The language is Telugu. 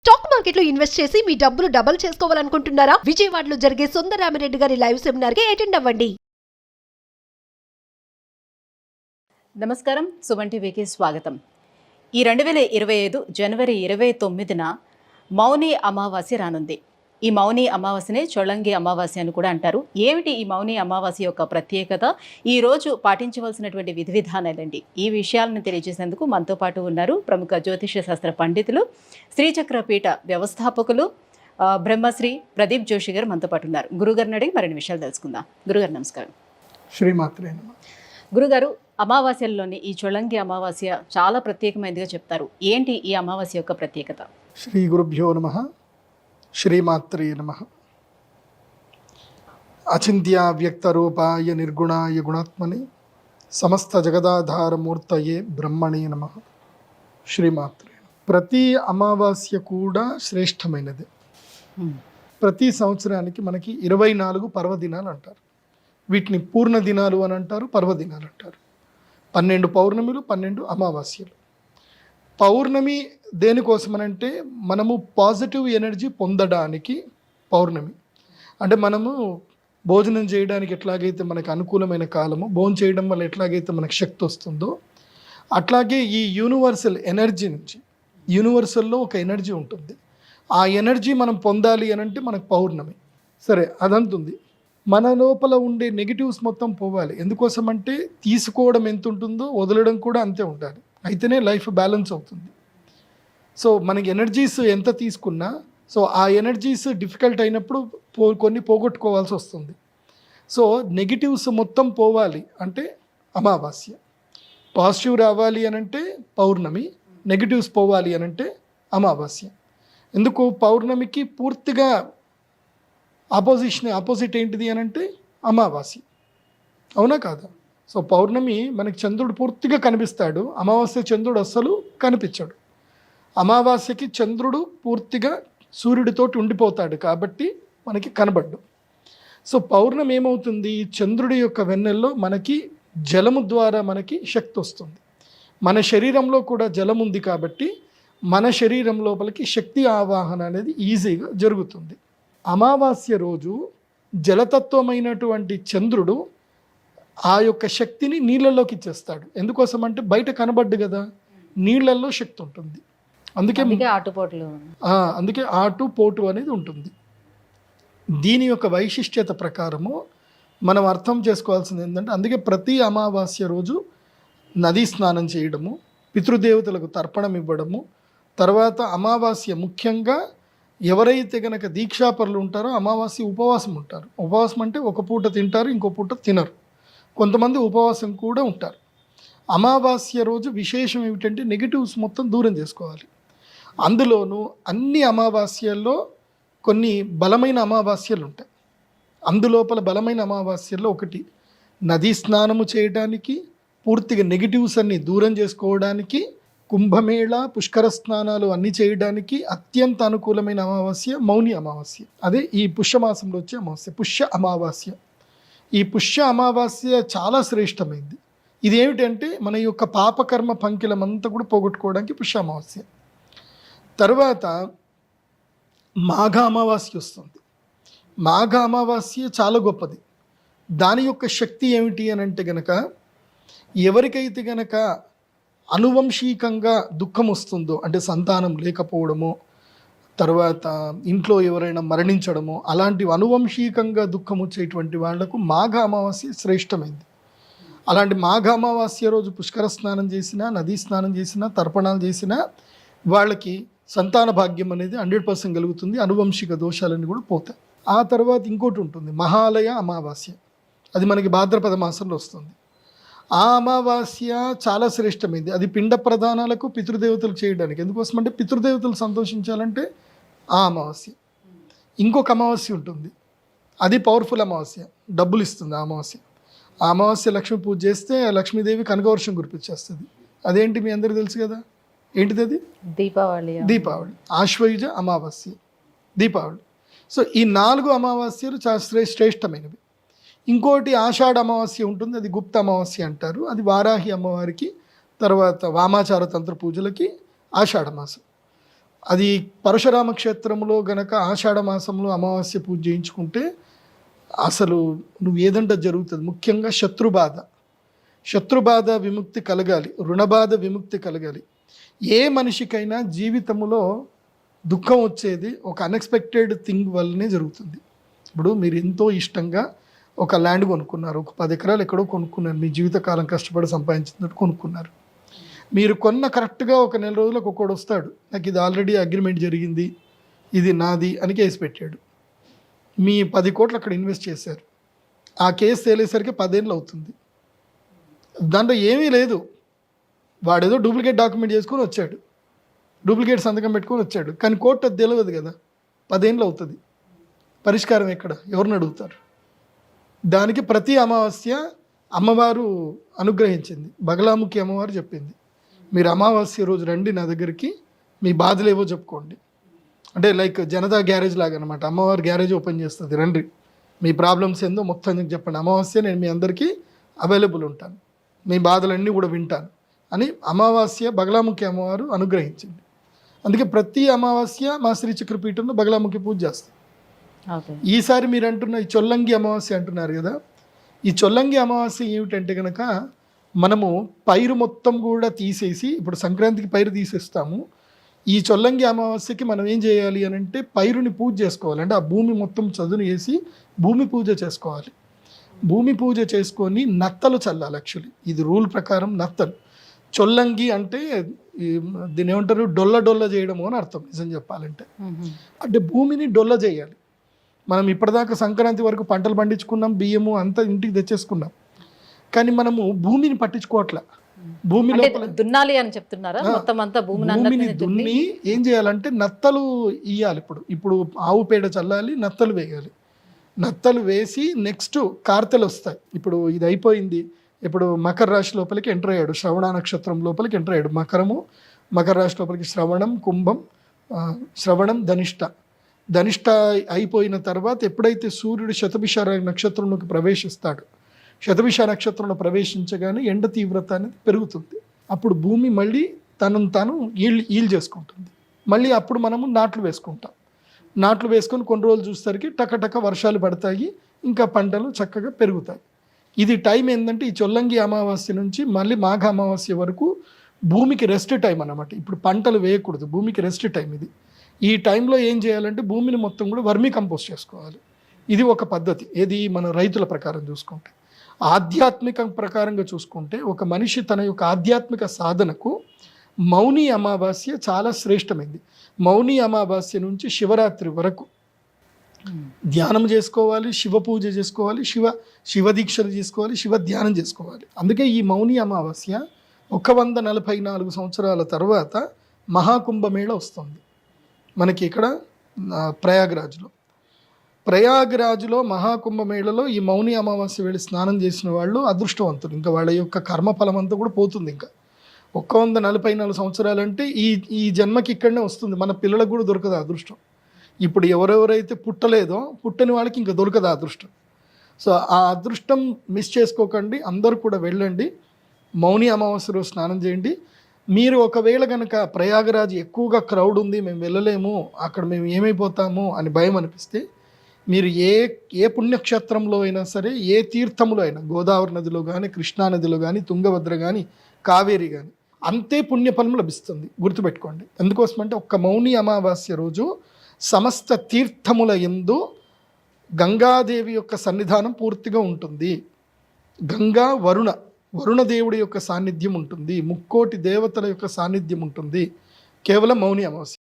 స్టాక్ మార్కెట్లో ఇన్వెస్ట్ చేసి మీ డబ్బులు డబుల్ చేసుకోవాలనుకుంటున్నారా? విజయవాడలో జరిగే సుందరరామిరెడ్డి గారి లైవ్ సెమినార్ కి అటెండ్ అవ్వండి. నమస్కారం, సుమన్ టీవీకి స్వాగతం. ఈ 2025 జనవరి 29న మౌని అమావాస్య రానుంది. ఈ మౌని అమావాస్యనే చొళంగి అమావాస్య అని కూడా అంటారు. ఏమిటి ఈ మౌని అమావాస్య యొక్క ప్రత్యేకత, ఈ రోజు పాటించవలసినటువంటి విధి విధానాలండి, ఈ విషయాలను తెలియజేసేందుకు మనతో పాటు ఉన్నారు ప్రముఖ జ్యోతిష శాస్త్ర పండితులు, శ్రీచక్రపీఠ వ్యవస్థాపకులు బ్రహ్మశ్రీ ప్రదీప్ జోషి గారు మనతో పాటు ఉన్నారు. గురుగారిని అడిగి మరిన్ని విషయాలు తెలుసుకుందాం. గురుగారు నమస్కారం. శ్రీమాత్రే నమః. గురుగారు, అమావాస్యల్లోని ఈ చొళంగి అమావాస్య చాలా ప్రత్యేకమైనదిగా చెప్తారు. ఏంటి ఈ అమావాస్య యొక్క ప్రత్యేకత? శ్రీ గురుభ్యో నమః. శ్రీమాత్రే నమః. అచింత్య వ్యక్త రూపాయ నిర్గుణాయ గుణాత్మని సమస్త జగదాధారమూర్తయే బ్రహ్మణే నమః. శ్రీమాత్రే. ప్రతి అమావాస్య కూడా శ్రేష్టమైనది. ప్రతి సంవత్సరానికి మనకి 24 పర్వదినాలు అంటారు. వీటిని పూర్ణ దినాలు అని అంటారు, పర్వదినాలు అంటారు. 12 పౌర్ణమిలు, 12 అమావాస్యలు. పౌర్ణమి దేనికోసమనంటే మనము పాజిటివ్ ఎనర్జీ పొందడానికి పౌర్ణమి. అంటే మనము భోజనం చేయడానికి ఎట్లాగైతే మనకు అనుకూలమైన కాలము, భోజనం చేయడం వల్ల ఎట్లాగైతే మనకు శక్తి వస్తుందో, అట్లాగే ఈ యూనివర్సల్ ఎనర్జీ నుంచి, యూనివర్సల్లో ఒక ఎనర్జీ ఉంటుంది. ఆ ఎనర్జీ మనం పొందాలి అని అంటే మనకు పౌర్ణమి. సరే, అదంతుంది. మన లోపల ఉండే నెగిటివ్స్ మొత్తం పోవాలి. ఎందుకోసం అంటే తీసుకోవడం ఎంత ఉంటుందో వదలడం కూడా అంతే ఉండాలి. అయితేనే లైఫ్ బ్యాలెన్స్ అవుతుంది. సో మనకి ఎనర్జీస్ ఎంత తీసుకున్నా, సో ఆ ఎనర్జీస్ డిఫికల్ట్ అయినప్పుడు కొన్ని పోగొట్టుకోవాల్సి వస్తుంది. సో నెగిటివ్స్ మొత్తం పోవాలి అంటే అమావాస్య. పాజిటివ్ రావాలి అనంటే పౌర్ణమి, నెగిటివ్స్ పోవాలి అనంటే అమావాస్య. ఎందుకు? పౌర్ణమికి పూర్తిగా ఆపోజిట్ ఏంటిది అని అంటే అమావాస్య. అవునా కాదా? సో పౌర్ణమి మనకి చంద్రుడు పూర్తిగా కనిపిస్తాడు, అమావాస్య చంద్రుడు అస్సలు కనిపించాడు. అమావాస్యకి చంద్రుడు పూర్తిగా సూర్యుడితోటి ఉండిపోతాడు కాబట్టి మనకి కనబడ్డు. సో పౌర్ణమి ఏమవుతుంది? చంద్రుడి యొక్క వెన్నెల్లో మనకి జలము ద్వారా మనకి శక్తి వస్తుంది. మన శరీరంలో కూడా జలం ఉంది కాబట్టి మన శరీరం లోపలికి శక్తి ఆవాహన అనేది ఈజీగా జరుగుతుంది. అమావాస్య రోజు జలతత్వమైనటువంటి చంద్రుడు ఆ యొక్క శక్తిని నీళ్ళల్లోకి ఇచ్చేస్తాడు. ఎందుకోసం అంటే బయట కనబడ్డు కదా, నీళ్ళల్లో శక్తి ఉంటుంది. అందుకే ఆటు పోటు అనేది ఉంటుంది. దీని యొక్క వైశిష్ట్యత ప్రకారము మనం అర్థం చేసుకోవాల్సింది ఏంటంటే, అందుకే ప్రతి అమావాస్య రోజు నదీ స్నానం చేయడము, పితృదేవతలకు తర్పణం ఇవ్వడము, తర్వాత అమావాస్య ముఖ్యంగా ఎవరైతే కనుక దీక్షాపరులు ఉంటారో అమావాస్య ఉపవాసం ఉంటారు. ఉపవాసం అంటే ఒక పూట తింటారు, ఇంకో పూట తినరు. కొంతమంది ఉపవాసం కూడా ఉంటారు. అమావాస్య రోజు విశేషం ఏమిటంటే నెగిటివ్స్ మొత్తం దూరం చేసుకోవాలి. అందులోనూ అన్ని అమావాస్యల్లో కొన్ని బలమైన అమావాస్యలు ఉంటాయి. అందులోపల బలమైన అమావాస్యల్లో ఒకటి నదీ స్నానము చేయడానికి, పూర్తిగా నెగిటివ్స్ అన్ని దూరం చేసుకోవడానికి, కుంభమేళ పుష్కర స్నానాలు అన్నీ చేయడానికి అత్యంత అనుకూలమైన అమావాస్య మౌని అమావాస్య. అదే ఈ పుష్యమాసంలో వచ్చే అమావాస్య, పుష్య అమావాస్య. ఈ పుష్య అమావాస్య చాలా శ్రేష్టమైంది. ఇది ఏమిటంటే మన యొక్క పాపకర్మ పంకిలమంతా కూడా పోగొట్టుకోవడానికి పుష్య అమావాస్య. తర్వాత మాఘ అమావాస్య వస్తుంది. మాఘ అమావాస్య చాలా గొప్పది. దాని యొక్క శక్తి ఏమిటి అని అంటే గనక, ఎవరికైతే గనక అనువంశికంగా దుఃఖం వస్తుందో, అంటే సంతానం లేకపోవడమో, తర్వాత ఇంట్లో ఎవరైనా మరణించడమో, అలాంటివి అనువంశికంగా దుఃఖం వచ్చేటువంటి వాళ్లకు మాఘ అమావాస్య శ్రేష్టమైంది. అలాంటి మాఘ అమావాస్య రోజు పుష్కర స్నానం చేసినా, నదీ స్నానం చేసినా, తర్పణాలు చేసినా వాళ్ళకి సంతాన భాగ్యం అనేది 100% కలుగుతుంది. అనువంశిక దోషాలన్నీ కూడా పోతాయి. ఆ తర్వాత ఇంకోటి ఉంటుంది, మహాలయ అమావాస్య. అది మనకి భాద్రపద మాసంలో వస్తుంది. ఆ అమావాస్య చాలా శ్రేష్టమైంది. అది పిండ ప్రదానాలకు, పితృదేవతలు చేయడానికి. ఎందుకోసం అంటే పితృదేవతలు సంతోషించాలంటే ఆ అమావాస్య. ఇంకొక అమావాస్య ఉంటుంది, అది పవర్ఫుల్ అమావాస్య, డబ్బులు ఇస్తుంది ఆ అమావాస్య. ఆ అమావాస్య లక్ష్మీ పూజ చేస్తే లక్ష్మీదేవి కనకవర్షం కురిపించేస్తుంది. అదేంటి మీ అందరికీ తెలుసు కదా, ఏంటిది? అది దీపావళి. ఆశ్వయుజ అమావాస్య, దీపావళి. సో ఈ 4 అమావాస్యలు చాలా శ్రేష్టమైనవి. ఇంకోటి ఆషాఢ అమావాస్య ఉంటుంది, అది గుప్త అమావాస్య అంటారు. అది వారాహి అమ్మవారికి, తర్వాత వామాచార తంత్ర పూజలకి ఆషాఢ మాసం. అది పరశురామ క్షేత్రంలో గనక ఆషాఢ మాసంలో అమావాస్య పూజ చేయించుకుంటే అసలు నువ్వు ఏదంటే జరుగుతుంది. ముఖ్యంగా శత్రుబాధ విముక్తి కలగాలి, రుణబాధ విముక్తి కలగాలి. ఏ మనిషికైనా జీవితంలో దుఃఖం వచ్చేది ఒక అన్ఎక్స్పెక్టెడ్ థింగ్ వల్లనే జరుగుతుంది. ఇప్పుడు మీరు ఎంతో ఇష్టంగా ఒక ల్యాండ్ కొనుక్కున్నారు, ఒక 10 ఎకరాలు ఎక్కడో కొనుక్కున్నారు, మీ జీవితకాలం కష్టపడి సంపాదించినట్టు కొనుక్కున్నారు. మీరు కొన్న కరెక్ట్గా ఒక నెల రోజులకు ఒక్కోడు వస్తాడు, నాకు ఇది ఆల్రెడీ అగ్రిమెంట్ జరిగింది, ఇది నాది అని కేసు పెట్టాడు. మీ 10 కోట్లు అక్కడ ఇన్వెస్ట్ చేశారు, ఆ కేసు తేలేసరికి 10 ఏళ్ళు అవుతుంది. దాంట్లో ఏమీ లేదు, వాడేదో డూప్లికేట్ డాక్యుమెంట్ చేసుకొని వచ్చాడు, డూప్లికేట్ సంతకం పెట్టుకొని వచ్చాడు, కానీ కోర్టు అది తెలియదు కదా, 10 ఏళ్ళు అవుతుంది. పరిష్కారం ఎక్కడ, ఎవరిని అడుగుతారు? దానికి ప్రతి అమావాస్య అమ్మవారు అనుగ్రహించింది, బగలాముఖి అమ్మవారు చెప్పింది, మీరు అమావాస్య రోజు రండి నా దగ్గరికి, మీ బాధలు ఏవో చెప్పుకోండి. అంటే లైక్ జనతా గ్యారేజ్ లాగా అనమాట, అమ్మవారు గ్యారేజ్ ఓపెన్ చేస్తుంది, రండి మీ ప్రాబ్లమ్స్ ఏందో మొత్తం చెప్పండి, అమావాస్య నేను మీ అందరికీ అవైలబుల్ ఉంటాను, మీ బాధలన్నీ కూడా వింటాను అని అమావాస్య బగలాముఖి అమ్మవారు అనుగ్రహించింది. అందుకే ప్రతి అమావాస్య మా శ్రీ చక్రపీఠంలో బగలాముఖి పూజ చేస్తాం. ఈసారి మీరు అంటున్న ఈ చొల్లంగి అమావాస్య అంటున్నారు కదా, ఈ చొల్లంగి అమావాస్య ఏమిటంటే కనుక మనము పైరు మొత్తం కూడా తీసేసి, ఇప్పుడు సంక్రాంతికి పైరు తీసేస్తాము, ఈ చొల్లంగి అమావాస్యకి మనం ఏం చేయాలి అని అంటే పైరుని పూజ చేసుకోవాలి. అంటే ఆ భూమి మొత్తం చదును వేసి భూమి పూజ చేసుకోవాలి. భూమి పూజ చేసుకొని నత్తలు చల్లాలి. యాక్చువల్లీ ఇది రూల్ ప్రకారం నత్తలు. చొల్లంగి అంటే దీని ఏమంటారు, డొల్ల చేయడము అని అర్థం నిజం చెప్పాలంటే. అంటే భూమిని డొల్ల చేయాలి. మనం ఇప్పటిదాకా సంక్రాంతి వరకు పంటలు పండించుకున్నాం, బియ్యము అంతా ఇంటికి తెచ్చేసుకున్నాం, కానీ మనము భూమిని పట్టించుకోవట్లే. భూమి లోపల దున్నాలి అని చెప్తున్నారా? మొత్తం అంతా భూమిని దున్ని ఏం చేయాలంటే నత్తలు ఇయ్యాలి. ఇప్పుడు ఆవు పేడ చల్లాలి, నత్తలు వేయాలి. నత్తలు వేసి నెక్స్ట్ కార్తెలు వస్తాయి. ఇప్పుడు ఇది అయిపోయింది, ఇప్పుడు మకర రాశి లోపలికి ఎంటర్ అయ్యాడు, శ్రవణ నక్షత్రం లోపలికి ఎంటర్ అయ్యాడు. మకర రాశి లోపలికి శ్రవణం, కుంభం, శ్రవణం, ధనిష్ట అయిపోయిన తర్వాత ఎప్పుడైతే సూర్యుడు శతభిష నక్షత్రంలోకి ప్రవేశిస్తాడు, శతభిష నక్షత్రంలో ప్రవేశించగానే ఎండ తీవ్రత అనేది పెరుగుతుంది. అప్పుడు భూమి మళ్ళీ తనను తాను ఈల్ చేసుకుంటుంది. మళ్ళీ అప్పుడు మనము నాట్లు వేసుకుంటాం. నాట్లు వేసుకొని కొన్ని రోజులు చూసేసరికి టకటక వర్షాలు పడతాయి, ఇంకా పంటలు చక్కగా పెరుగుతాయి. ఇది టైం ఏంటంటే ఈ చొల్లంగి అమావాస్య నుంచి మళ్ళీ మాఘ అమావాస్య వరకు భూమికి రెస్ట్ టైం అన్నమాట. ఇప్పుడు పంటలు వేయకూడదు, భూమికి రెస్ట్ టైం ఇది. ఈ టైంలో ఏం చేయాలంటే భూమిని మొత్తం కూడా వర్మీ కంపోస్ట్ చేసుకోవాలి. ఇది ఒక పద్ధతి. ఏది మన రైతుల ప్రకారం చూసుకుంటే. ఆధ్యాత్మిక ప్రకారంగా చూసుకుంటే ఒక మనిషి తన యొక్క ఆధ్యాత్మిక సాధనకు మౌని అమావాస్య చాలా శ్రేష్టమైంది. మౌని అమావాస్య నుంచి శివరాత్రి వరకు ధ్యానం చేసుకోవాలి, శివ పూజ చేసుకోవాలి, శివ దీక్షలు చేసుకోవాలి, శివ ధ్యానం చేసుకోవాలి. అందుకే ఈ మౌని అమావాస్య 144 సంవత్సరాల తర్వాత మహాకుంభమేళ వస్తుంది మనకి ఇక్కడ ప్రయాగ్రాజ్లో మహాకుంభమేళలో ఈ మౌని అమావాస్య వెళ్ళి స్నానం చేసిన వాళ్ళు అదృష్టవంతులు. ఇంకా వాళ్ళ యొక్క కర్మఫలం అంతా కూడా పోతుంది. ఇంకా 144 సంవత్సరాలంటే ఈ జన్మకి ఇక్కడనే వస్తుంది. మన పిల్లలకు కూడా దొరకదు అదృష్టం. ఇప్పుడు ఎవరెవరైతే పుట్టలేదో పుట్టని వాళ్ళకి ఇంకా దొరకదు అదృష్టం. సో ఆ అదృష్టం మిస్ చేసుకోకండి, అందరూ కూడా వెళ్ళండి, మౌని అమావాస్య రోజు స్నానం చేయండి. మీరు ఒకవేళ కనుక ప్రయాగరాజ్ ఎక్కువగా క్రౌడ్ ఉంది, మేము వెళ్ళలేము, అక్కడ మేము ఏమైపోతాము అని భయం అనిపిస్తే మీరు ఏ పుణ్యక్షేత్రంలో అయినా సరే, ఏ తీర్థములో అయినా, గోదావరి నదిలో కానీ, కృష్ణానదిలో కానీ, తుంగభద్ర కానీ, కావేరి కానీ, అంతే పుణ్యఫలం లభిస్తుంది. గుర్తుపెట్టుకోండి. ఎందుకోసమంటే ఒక్క మౌని అమావాస్య రోజు సమస్త తీర్థముల యందు గంగాదేవి యొక్క సన్నిధానం పూర్తిగా ఉంటుంది. గంగా వరుణదేవుడి యొక్క సాన్నిధ్యం ఉంటుంది, ముక్కోటి దేవతల యొక్క సాన్నిధ్యం ఉంటుంది కేవలం మౌని అమావాస్య.